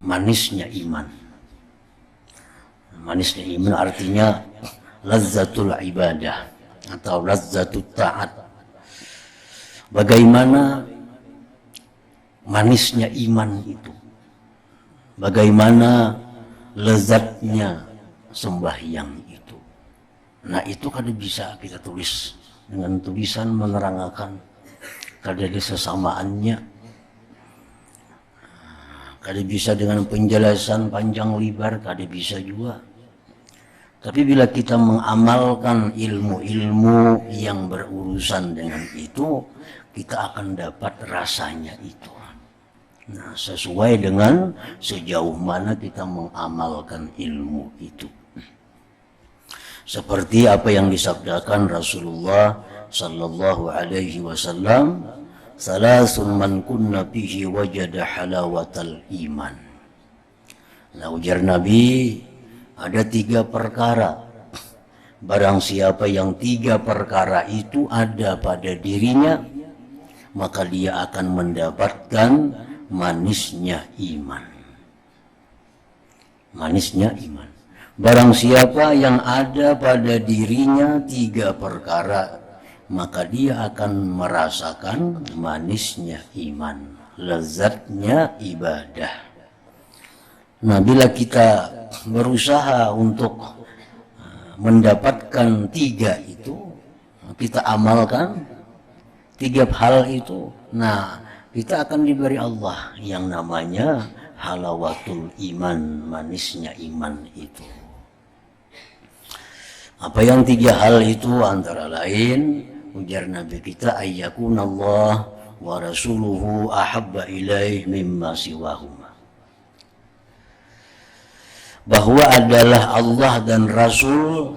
manisnya iman. Manisnya iman artinya lazzatul ibadah atau lazzatul ta'at. Bagaimana manisnya iman itu, bagaimana lezatnya sembahyang itu. Nah itu kada bisa kita tulis dengan tulisan menerangkan, kada ada sesamaannya, kada bisa dengan penjelasan panjang lebar, kada bisa juga. Tapi bila kita mengamalkan ilmu-ilmu yang berurusan dengan itu, kita akan dapat rasanya itu. Nah, sesuai dengan sejauh mana kita mengamalkan ilmu itu. Seperti apa yang disabdakan Rasulullah sallallahu alaihi wasallam, "Salasun man kunna fihi wajada halawatal iman." Nah, ujar Nabi, ada 3 perkara. Barang siapa yang 3 perkara itu ada pada dirinya, maka dia akan mendapatkan manisnya iman. Manisnya iman. Barang siapa yang ada pada dirinya 3 perkara, maka dia akan merasakan manisnya iman, lezatnya ibadah. Nah, bila kita berusaha untuk mendapatkan 3 itu, kita amalkan 3 hal itu, nah kita akan diberi Allah yang namanya halawatul iman, manisnya iman itu. Apa yang 3 hal itu? Antara lain, ujar Nabi kita, ayyakunallah wa rasuluhu ahabba ilaih mimma siwahuma. Bahwa adalah Allah dan Rasul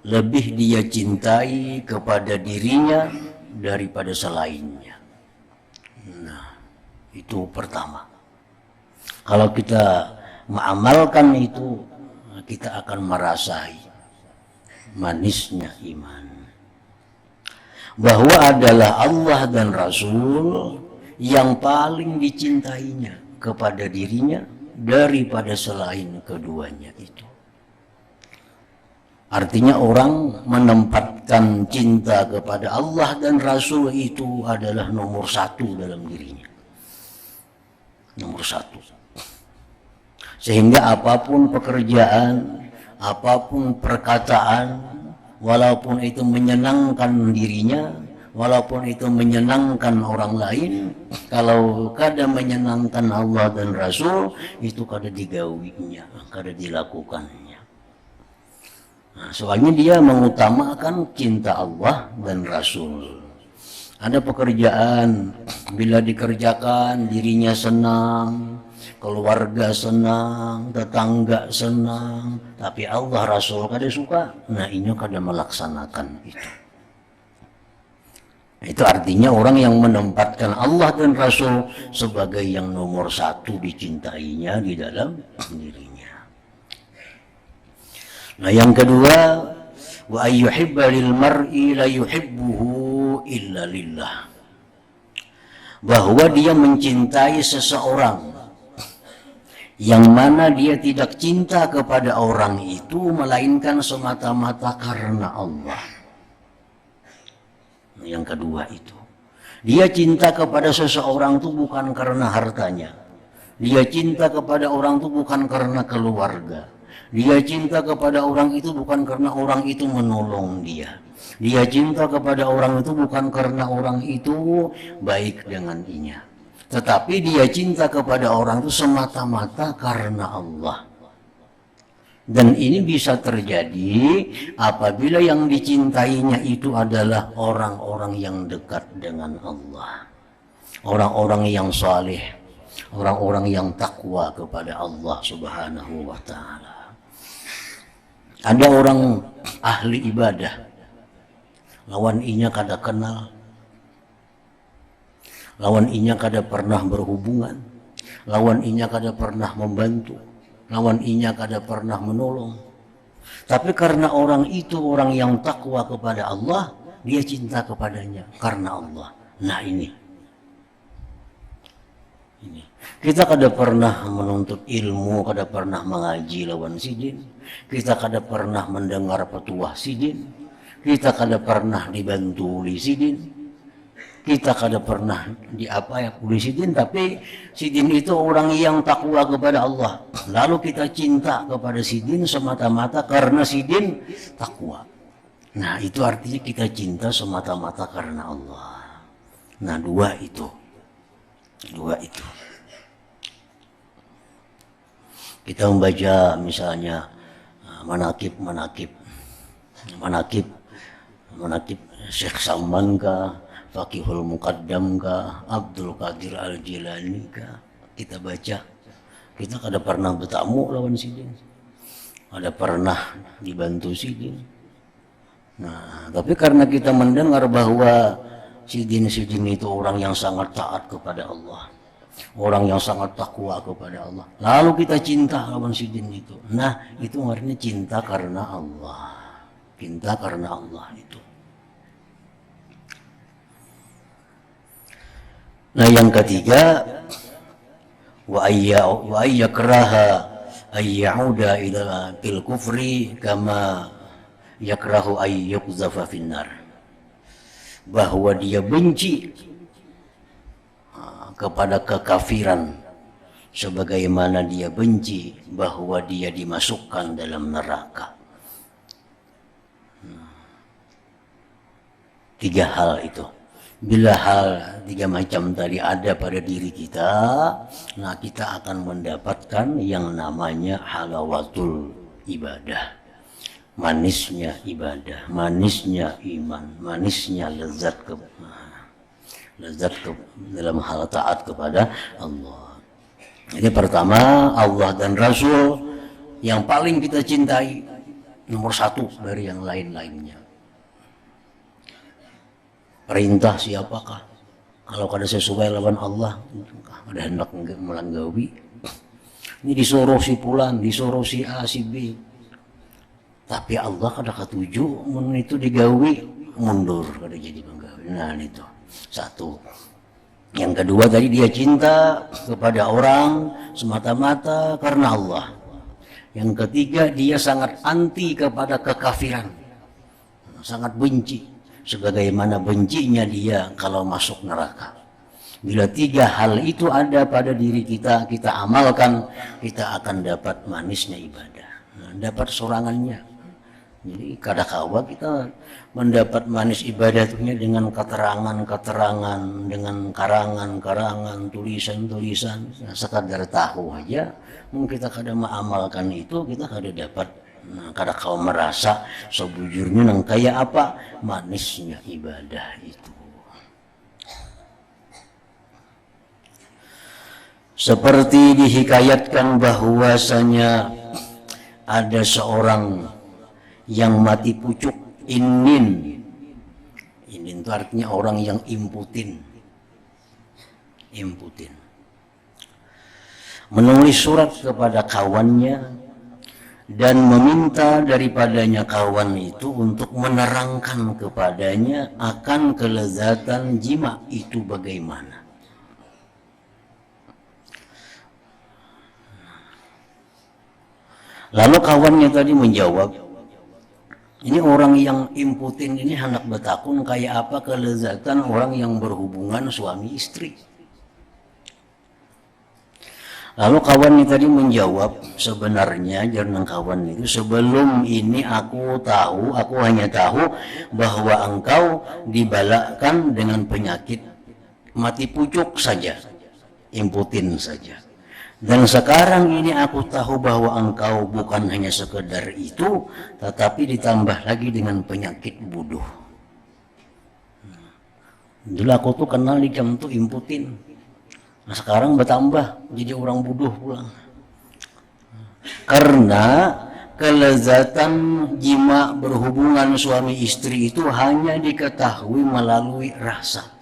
lebih dia cintai kepada dirinya daripada selainnya. Nah, itu pertama. Kalau kita mengamalkan itu, kita akan merasai manisnya iman. Bahwa adalah Allah dan Rasul yang paling dicintainya kepada dirinya daripada selain keduanya itu. Artinya orang menempatkan cinta kepada Allah dan Rasul itu adalah nomor 1 dalam dirinya. Nomor 1. Sehingga apapun pekerjaan, apapun perkataan, walaupun itu menyenangkan dirinya, walaupun itu menyenangkan orang lain, kalau kada menyenangkan Allah dan Rasul, itu kada digawinya, kada dilakukannya. Nah, soalnya dia mengutamakan cinta Allah dan Rasul. Ada pekerjaan, bila dikerjakan dirinya senang, keluarga senang, tetangga senang, tapi Allah Rasul kada suka, nah ini kada melaksanakan itu. Itu artinya orang yang menempatkan Allah dan Rasul sebagai yang nomor 1 dicintainya di dalam dirinya. Nah, yang kedua, wa ayyuhibba lil mar'i la yuhibbuhu illa lillah. Bahwa dia mencintai seseorang yang mana dia tidak cinta kepada orang itu melainkan semata-mata karena Allah. Yang kedua itu, dia cinta kepada seseorang itu bukan karena hartanya, dia cinta kepada orang itu bukan karena keluarga, dia cinta kepada orang itu bukan karena orang itu menolong dia, dia cinta kepada orang itu bukan karena orang itu baik dengannya, tetapi dia cinta kepada orang itu semata-mata karena Allah. Dan ini bisa terjadi apabila yang dicintainya itu adalah orang-orang yang dekat dengan Allah, orang-orang yang saleh, orang-orang yang takwa kepada Allah Subhanahu wa ta'ala. Ada orang ahli ibadah, lawan inya kada kenal, lawan inya kada pernah berhubungan, lawan inya kada pernah membantu, lawan inya kada pernah menolong. Tapi karena orang itu orang yang takwa kepada Allah, dia cinta kepadanya karena Allah. Nah ini Ini. Kita kada pernah menuntut ilmu, kada pernah mengaji lawan sidin. Kita kada pernah mendengar petuah sidin. Kita kada pernah dibantu oleh sidin. Kita kada pernah oleh sidin, tapi sidin itu orang yang takwa kepada Allah. Lalu kita cinta kepada sidin semata-mata karena sidin takwa. Nah, itu artinya kita cinta semata-mata karena Allah. Nah, dua itu. Kita membaca misalnya manakib Syekh Salman kah, Fakihul Muqaddam kah, Abdul Qadir Al-Jilani kah, kita baca. Kita kada pernah bertamu lawan sidin, kada pernah dibantu sidin. Nah, tapi karena kita mendengar bahwa sidin-sidin itu orang yang sangat taat kepada Allah, orang yang sangat takwa kepada Allah, lalu kita cinta lawan sidin itu. Nah, itu artinya cinta karena Allah. Cinta karena Allah itu. Nah, yang ketiga, wa ayyakraha ayyauda ila fil kufri kama yakrahu ayyuqzafa finnar. Bahwa dia benci kepada kekafiran sebagaimana dia benci bahwa dia dimasukkan dalam neraka. Tiga hal itu. Bila hal tiga macam tadi ada pada diri kita, nah kita akan mendapatkan yang namanya halawatul ibadah. Manisnya ibadah, manisnya iman, manisnya lezat dalam hal taat kepada Allah. Ini pertama, Allah dan Rasul yang paling kita cintai, nomor satu dari yang lain-lainnya. Perintah siapakah? Kalau kada sesuai lawan Allah, ada hendak melanggawi. Ini disuruh si Pulan, disuruh si A, si B. Tapi Allah kada ketuju, itu digawi mundur kada jadi penggawi. Nah itu satu. Yang kedua tadi dia cinta kepada orang semata-mata karena Allah. Yang ketiga dia sangat anti kepada kekafiran, sangat benci. Sebagaimana bencinya dia kalau masuk neraka. Bila tiga hal itu ada pada diri kita, kita amalkan, kita akan dapat manisnya ibadah. Nah, dapat sorangannya. Jadi kadang-kadang kita mendapat manis ibadah tuhnya dengan keterangan-keterangan, dengan karangan-karangan, tulisan-tulisan. Nah, sekadar tahu aja, mungkin kita kadang mengamalkan itu, kita kadang dapat. Nah, kadang kau merasa sebujurnya nang kayak apa manisnya ibadah itu. Seperti dihikayatkan bahwasanya ada seorang yang mati pucuk, inin itu artinya orang yang imputin, menulis surat kepada kawannya dan meminta daripadanya kawan itu untuk menerangkan kepadanya akan kelezatan jima itu bagaimana. Lalu kawannya tadi menjawab, ini orang yang imputin ini hendak bertakun kayak apa kelezatan orang yang berhubungan suami istri. Lalu kawan ini tadi menjawab, sebenarnya jarang kawan itu, sebelum ini aku hanya tahu bahwa engkau dibalakkan dengan penyakit mati pucuk saja, imputin saja. Dan sekarang ini aku tahu bahwa engkau bukan hanya sekedar itu, tetapi ditambah lagi dengan penyakit bodoh. Dulu aku tuh kenal di jam tuh imputin. Nah, sekarang bertambah jadi orang bodoh pulang. Karena kelezatan jima berhubungan suami istri itu hanya diketahui melalui rasa.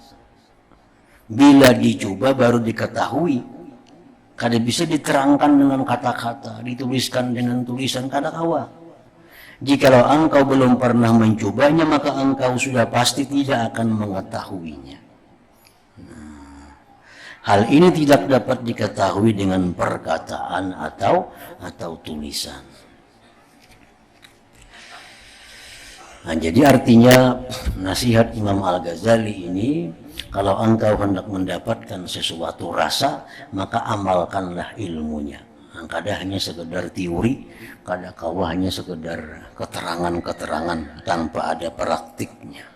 Bila dicoba baru diketahui. Kada bisa diterangkan dengan kata-kata, dituliskan dengan tulisan kada kawa. Jikalau engkau belum pernah mencobanya, maka engkau sudah pasti tidak akan mengetahuinya. Hal ini tidak dapat diketahui dengan perkataan atau tulisan. Nah, jadi artinya nasihat Imam Al-Ghazali ini, kalau engkau hendak mendapatkan sesuatu rasa, maka amalkanlah ilmunya. Nah, kadang hanya sekedar teori, kadang kau hanya sekedar keterangan-keterangan tanpa ada praktiknya.